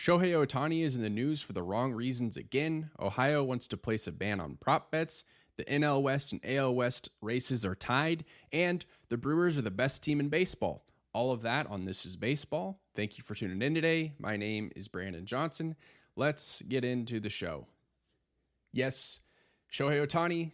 Shohei Ohtani is in the news for the wrong reasons again. Ohio wants to place a ban on prop bets. The NL West and AL West races are tied. And the Brewers are the best team in baseball. All of that on This Is Baseball. Thank you for tuning in today. My name is Brandon Johnson. Let's get into the show. Yes, Shohei Ohtani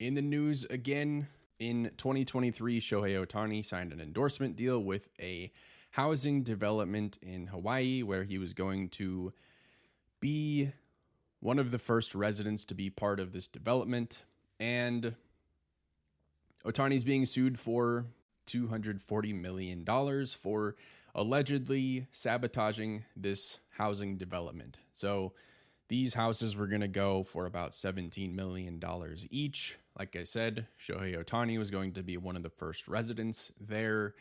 in the news again. In 2023, Shohei Ohtani signed an endorsement deal with a housing development in Hawaii where he was going to be one of the first residents to be part of this development. And Ohtani's being sued for $240 million for allegedly sabotaging this housing development. So these houses were going to go for about $17 million each. Like I said, Shohei Ohtani was going to be one of the first residents there.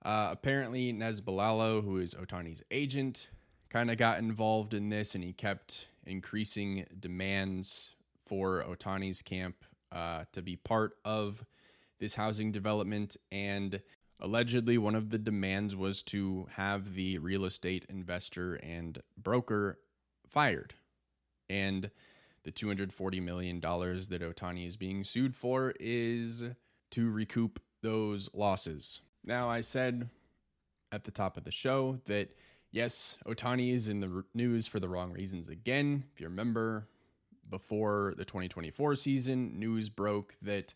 Apparently, Nez Balalo, who is Ohtani's agent, kind of got involved in this, and he kept increasing demands for Ohtani's camp to be part of this housing development. And allegedly, one of the demands was to have the real estate investor and broker fired. And the $240 million that Ohtani is being sued for is to recoup those losses. Now, I said at the top of the show that, yes, Ohtani is in the news for the wrong reasons again. If you remember, before the 2024 season, news broke that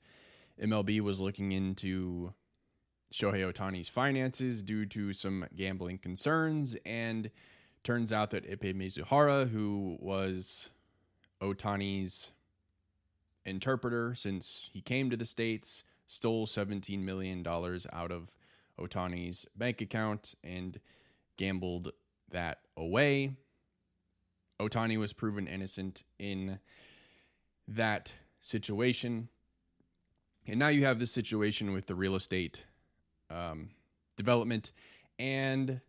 MLB was looking into Shohei Ohtani's finances due to some gambling concerns, and turns out that Ippei Mizuhara, who was Ohtani's interpreter since he came to the States, stole $17 million out of Ohtani's bank account and gambled that away. Ohtani was proven innocent in that situation. And now you have this situation with the real estate development. And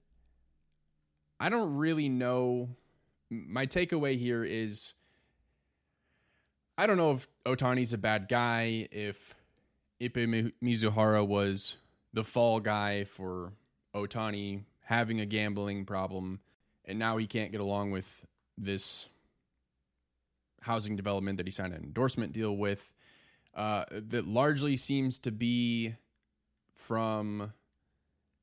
I don't really know. My takeaway here is I don't know if Ohtani's a bad guy, if Ippei Mizuhara was the fall guy for Ohtani having a gambling problem, and now he can't get along with this housing development that he signed an endorsement deal with. That largely seems to be from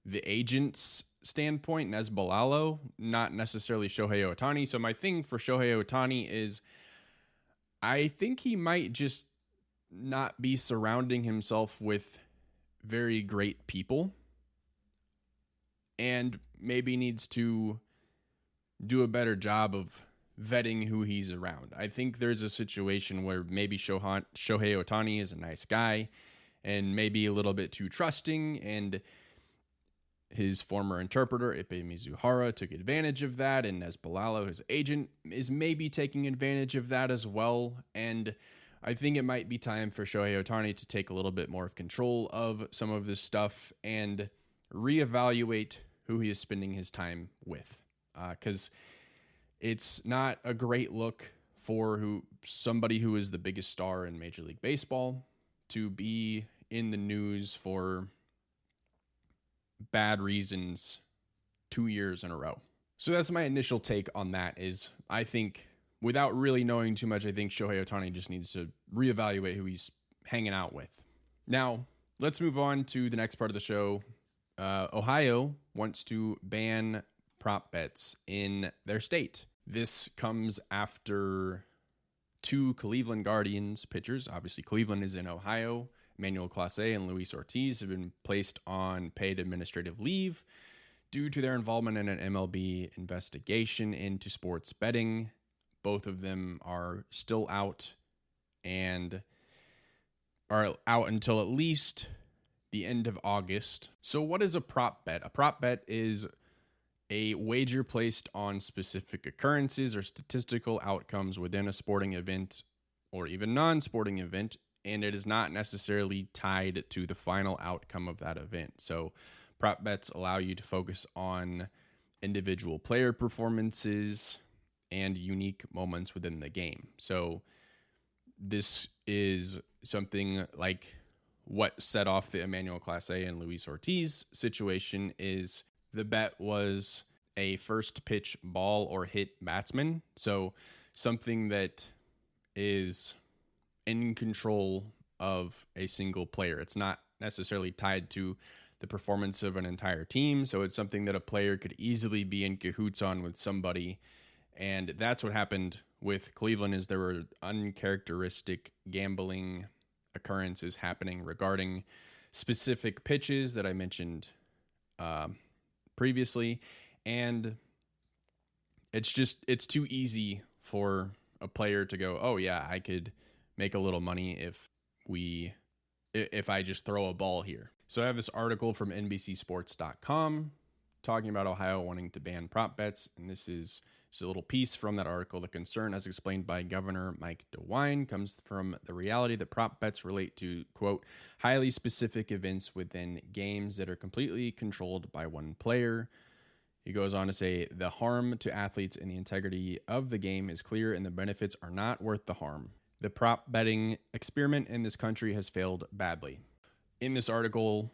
the agent's standpoint, Nez Balalo, not necessarily Shohei Ohtani. So my thing for Shohei Ohtani is I think he might just not be surrounding himself with very great people and maybe needs to do a better job of vetting who he's around. I think there's a situation where maybe Shohei Ohtani is a nice guy and maybe a little bit too trusting, and his former interpreter, Ippei Mizuhara, took advantage of that, and Nez Balalo, his agent, is maybe taking advantage of that as well. And I think it might be time for Shohei Ohtani to take a little bit more of control of some of this stuff and reevaluate who he is spending his time with. Because it's not a great look for somebody who is the biggest star in Major League Baseball to be in the news for bad reasons 2 years in a row. So that's my initial take on that. Is I think, without really knowing too much, I think Shohei Ohtani just needs to reevaluate who he's hanging out with. Now, let's move on to the next part of the show. Ohio wants to ban prop bets in their state. This comes after two Cleveland Guardians pitchers. Obviously, Cleveland is in Ohio. Manuel Clase and Luis Ortiz have been placed on paid administrative leave due to their involvement in an MLB investigation into sports betting. Both of them are still out and are out until at least the end of August. So what is a prop bet? A prop bet is a wager placed on specific occurrences or statistical outcomes within a sporting event or even non-sporting event, and it is not necessarily tied to the final outcome of that event. So prop bets allow you to focus on individual player performances and unique moments within the game. So this is something like what set off the Emmanuel Clase and Luis Ortiz situation. Is the bet was a first pitch ball or hit batsman. So something that is in control of a single player. It's not necessarily tied to the performance of an entire team. So it's something that a player could easily be in cahoots on with somebody. And that's what happened with Cleveland, is there were uncharacteristic gambling occurrences happening regarding specific pitches that I mentioned previously. And it's too easy for a player to go, oh yeah, I could make a little money if I just throw a ball here. So I have this article from NBCSports.com talking about Ohio wanting to ban prop bets, and this is just a little piece from that article. The concern, as explained by Governor Mike DeWine, comes from the reality that prop bets relate to, quote, highly specific events within games that are completely controlled by one player. He goes on to say, the harm to athletes and the integrity of the game is clear, and the benefits are not worth the harm. The prop betting experiment in this country has failed badly. In this article,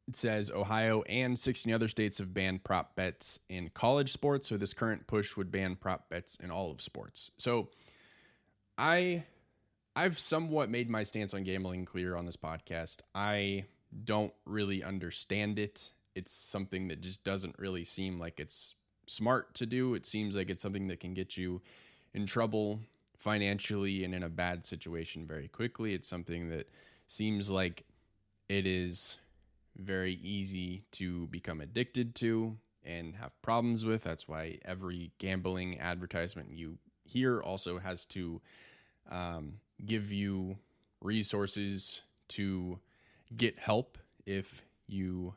it says Ohio and 16 other states have banned prop bets in college sports, so this current push would ban prop bets in all of sports. So I've somewhat made my stance on gambling clear on this podcast. I don't really understand it. It's something that just doesn't really seem like it's smart to do. It seems like it's something that can get you in trouble financially and in a bad situation very quickly. It's something that seems like it is very easy to become addicted to and have problems with. That's why every gambling advertisement you hear also has to give you resources to get help if you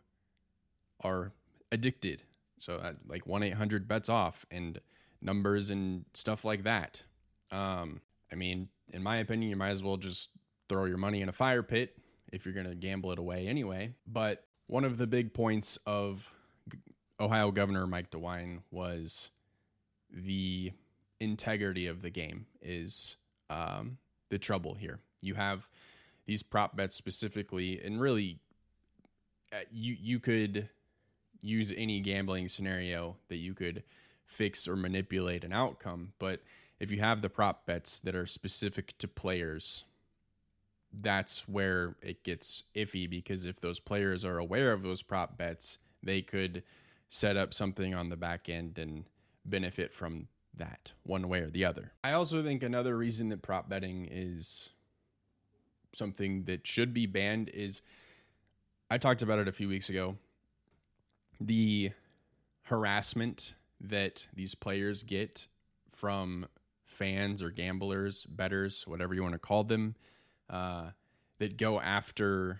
are addicted. So like 1-800-BETS-OFF and numbers and stuff like that. I mean, in my opinion, you might as well just throw your money in a fire pit if you're going to gamble it away anyway. But one of the big points of Ohio Governor Mike DeWine was the integrity of the game is the trouble here. You have these prop bets specifically, and really you could use any gambling scenario that you could fix or manipulate an outcome. But if you have the prop bets that are specific to players, that's where it gets iffy, because if those players are aware of those prop bets, they could set up something on the back end and benefit from that one way or the other. I also think another reason that prop betting is something that should be banned is, I talked about it a few weeks ago, the harassment that these players get from fans or gamblers, bettors, whatever you want to call them, that go after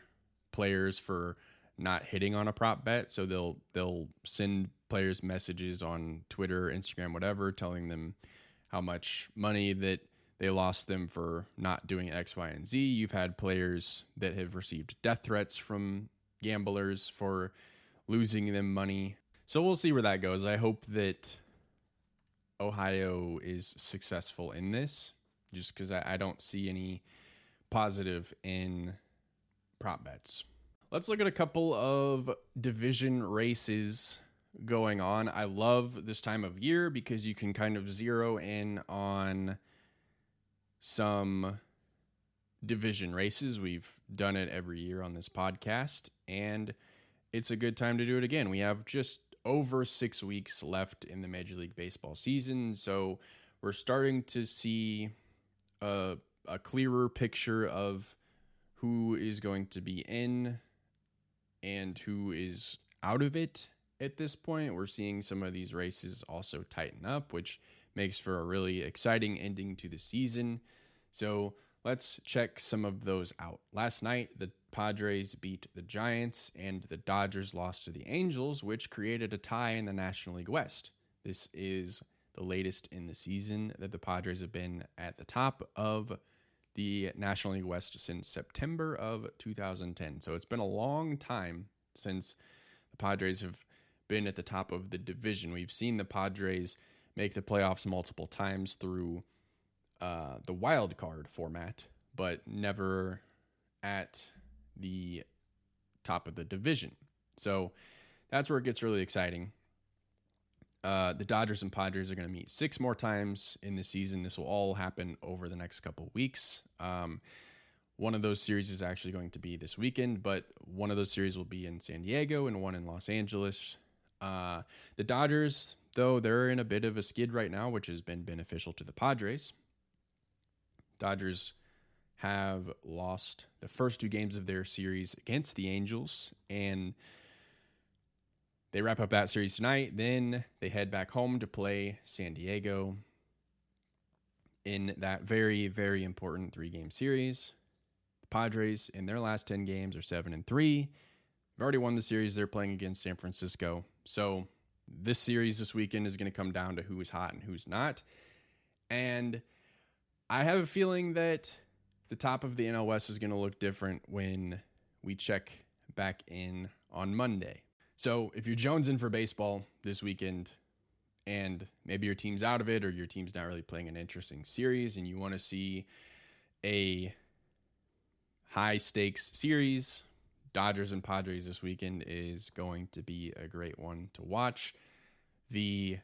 players for not hitting on a prop bet. So they'll send players messages on Twitter, Instagram, whatever, telling them how much money that they lost them for not doing X, Y, and Z. You've had players that have received death threats from gamblers for losing them money. So we'll see where that goes. I hope that Ohio is successful in this, just because I don't see any positive in prop bets. Let's look at a couple of division races going on. I love this time of year because you can kind of zero in on some division races. We've done it every year on this podcast, and it's a good time to do it again. We have just over 6 weeks left in the Major League Baseball season, so we're starting to see a clearer picture of who is going to be in and who is out of it at this point. We're seeing some of these races also tighten up, which makes for a really exciting ending to the season. So let's check some of those out. Last night, the Padres beat the Giants and the Dodgers lost to the Angels, which created a tie in the National League West. This is the latest in the season that the Padres have been at the top of the National League West since September of 2010. So it's been a long time since the Padres have been at the top of the division. We've seen the Padres make the playoffs multiple times through the wild card format, but never at the top of the division. So that's where it gets really exciting. The Dodgers and Padres are going to meet 6 more times in the season. This will all happen over the next couple of weeks. One of those series is actually going to be this weekend, but one of those series will be in San Diego and one in Los Angeles. The Dodgers, though, they're in a bit of a skid right now, which has been beneficial to the Padres. Dodgers have lost the first 2 games of their series against the Angels, and they wrap up that series tonight. Then they head back home to play San Diego in that very, very important 3-game series. The Padres, in their last 10 games, are 7-3. They've already won the series they're playing against San Francisco. So this series this weekend is going to come down to who's hot and who's not. And I have a feeling that the top of the NL West is going to look different when we check back in on Monday. So if you're jonesing for baseball this weekend and maybe your team's out of it or your team's not really playing an interesting series and you want to see a high stakes series, Dodgers and Padres this weekend is going to be a great one to watch. The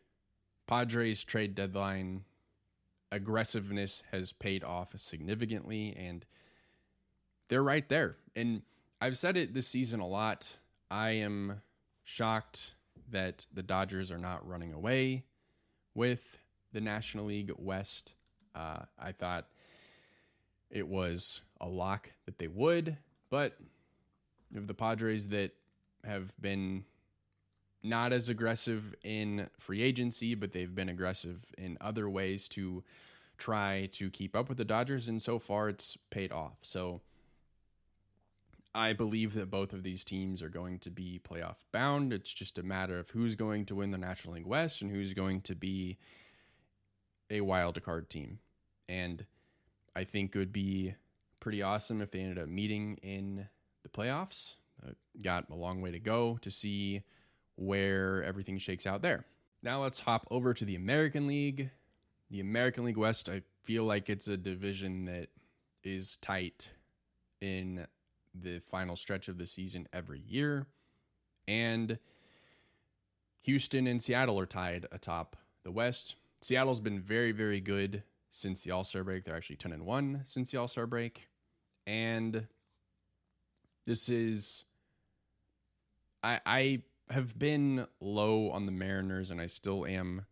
Padres trade deadline aggressiveness has paid off significantly, and they're right there. And I've said it this season a lot. I am shocked that the Dodgers are not running away with the National League West. I thought it was a lock that they would, but you have the Padres that have been not as aggressive in free agency, but they've been aggressive in other ways to try to keep up with the Dodgers, and so far it's paid off. So I believe that both of these teams are going to be playoff bound. It's just a matter of who's going to win the National League West and who's going to be a wild card team. And I think it would be pretty awesome if they ended up meeting in the playoffs. Got a long way to go to see where everything shakes out there. Now let's hop over to the American League. The American League West, I feel like it's a division that is tight in the final stretch of the season every year. And Houston and Seattle are tied atop the West. Seattle's been very, very good since the All-Star break. They're actually 10-1 since the All-Star break. And this is... I have been low on the Mariners, and I still am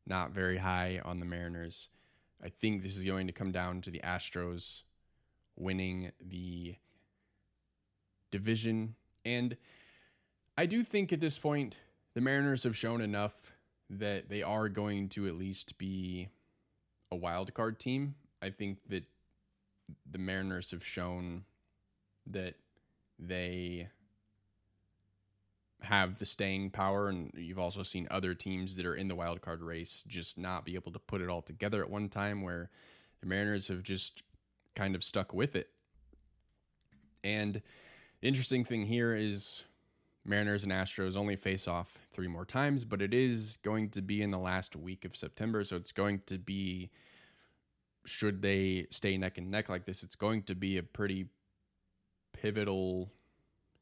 not very high on the Mariners. I think this is going to come down to the Astros winning the division. And I do think at this point, the Mariners have shown enough that they are going to at least be a wild card team. I think that the Mariners have shown that they have the staying power, and you've also seen other teams that are in the wild card race just not be able to put it all together at one time, where the Mariners have just kind of stuck with it. And the interesting thing here is Mariners and Astros only face off 3 more times, but it is going to be in the last week of September, so it's going to be, should they stay neck and neck like this, it's going to be a pretty pivotal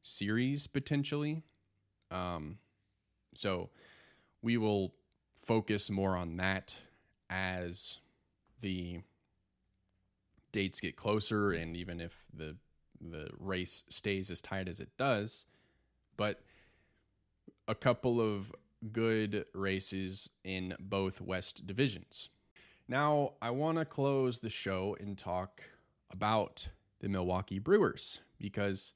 series potentially. So we will focus more on that as the dates get closer, and even if the race stays as tight as it does. But a couple of good races in both West divisions. Now, I want to close the show and talk about the Milwaukee Brewers, because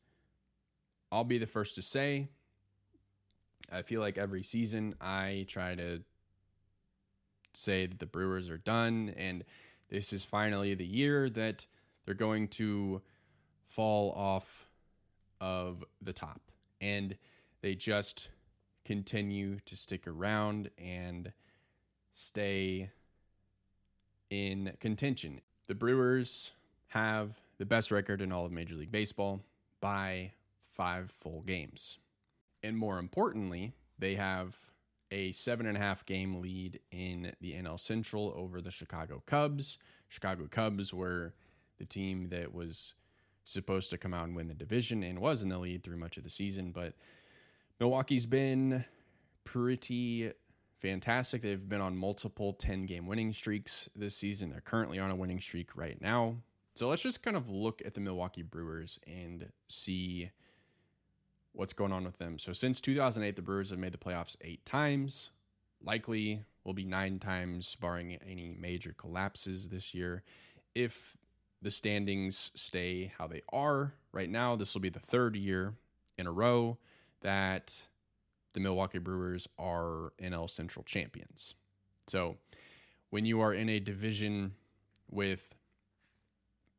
I'll be the first to say, I feel like every season I try to say that the Brewers are done, and this is finally the year that they're going to fall off of the top. And they just continue to stick around and stay in contention. The Brewers have the best record in all of Major League Baseball by 5 full games. And more importantly, they have a 7.5 game lead in the NL Central over the Chicago Cubs. Chicago Cubs were the team that was supposed to come out and win the division and was in the lead through much of the season, but Milwaukee's been pretty fantastic. They've been on multiple 10-game winning streaks this season. They're currently on a winning streak right now. So let's just kind of look at the Milwaukee Brewers and see what's going on with them. So since 2008, the Brewers have made the playoffs 8 times. Likely will be 9 times, barring any major collapses this year. If the standings stay how they are right now, this will be the 3rd year in a row that the Milwaukee Brewers are NL Central champions. So when you are in a division with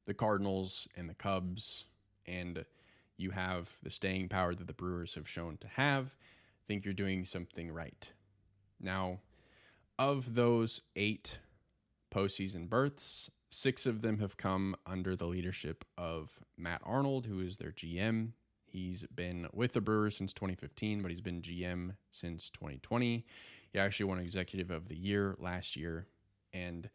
the Cardinals and the Cubs, and you have the staying power that the Brewers have shown to have, I think you're doing something right. Now, of those 8 postseason berths, 6 of them have come under the leadership of Matt Arnold, who is their GM. He's been with the Brewers since 2015, but he's been GM since 2020. He actually won Executive of the Year last year. And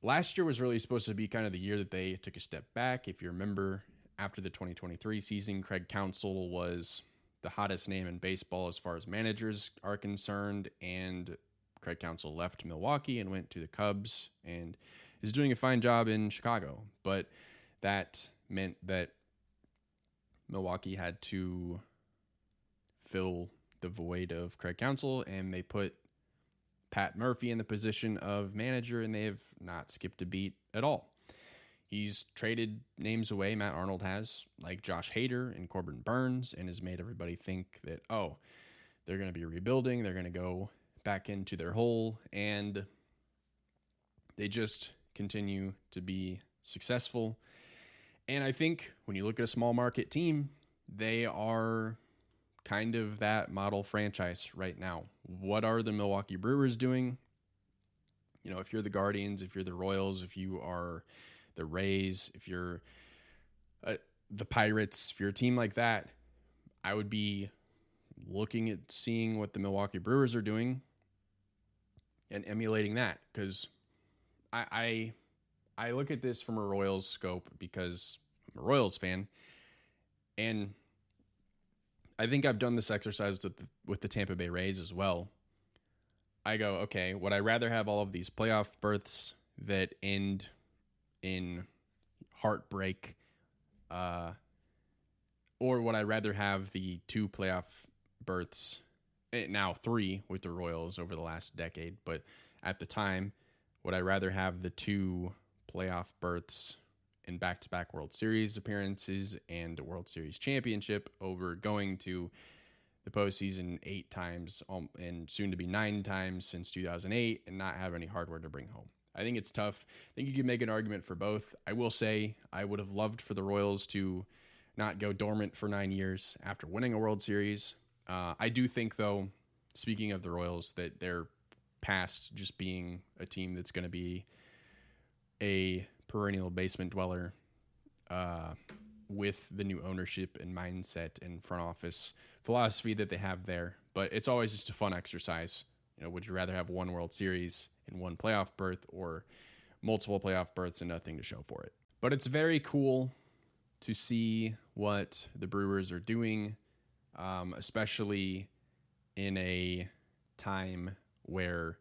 last year was really supposed to be kind of the year that they took a step back. If you remember, after the 2023 season, Craig Counsell was the hottest name in baseball as far as managers are concerned. And Craig Counsell left Milwaukee and went to the Cubs and is doing a fine job in Chicago. But that meant that Milwaukee had to fill the void of Craig Counsell, and they put Pat Murphy in the position of manager, and they have not skipped a beat at all. He's traded names away, Matt Arnold has, like Josh Hader and Corbin Burns, and has made everybody think that, oh, they're going to be rebuilding, they're going to go back into their hole, and they just continue to be successful. And I think when you look at a small market team, they are kind of that model franchise right now. What are the Milwaukee Brewers doing? You know, if you're the Guardians, if you're the Royals, if you are the Rays, if you're the Pirates, if you're a team like that, I would be looking at seeing what the Milwaukee Brewers are doing and emulating that, because I look at this from a Royals scope because I'm a Royals fan, and I think I've done this exercise with the Tampa Bay Rays as well. I go, okay, would I rather have all of these playoff berths that end in heartbreak, or would I rather have the 2 playoff berths, now 3 with the Royals over the last decade, but at the time, would I rather have the 2 playoff berths in back-to-back World Series appearances and a World Series championship over going to the postseason 8 times and soon to be 9 times since 2008 and not have any hardware to bring home? I think it's tough. I think you could make an argument for both. I will say I would have loved for the Royals to not go dormant for 9 years after winning a World Series. I do think, though, speaking of the Royals, that they're past just being a team that's going to be a perennial basement dweller with the new ownership and mindset and front office philosophy that they have there. But it's always just a fun exercise. You know, would you rather have 1 World Series and 1 playoff berth, or multiple playoff berths and nothing to show for it? But it's very cool to see what the Brewers are doing, especially in a time where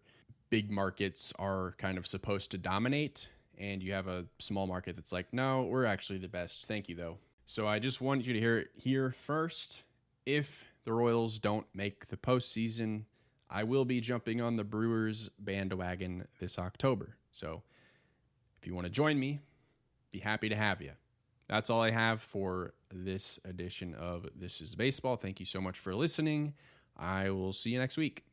big markets are kind of supposed to dominate, and you have a small market that's like, no, we're actually the best. Thank you, though. So I just want you to hear it here first. If the Royals don't make the postseason, I will be jumping on the Brewers bandwagon this October. So if you want to join me, be happy to have you. That's all I have for this edition of This is Baseball. Thank you so much for listening. I will see you next week.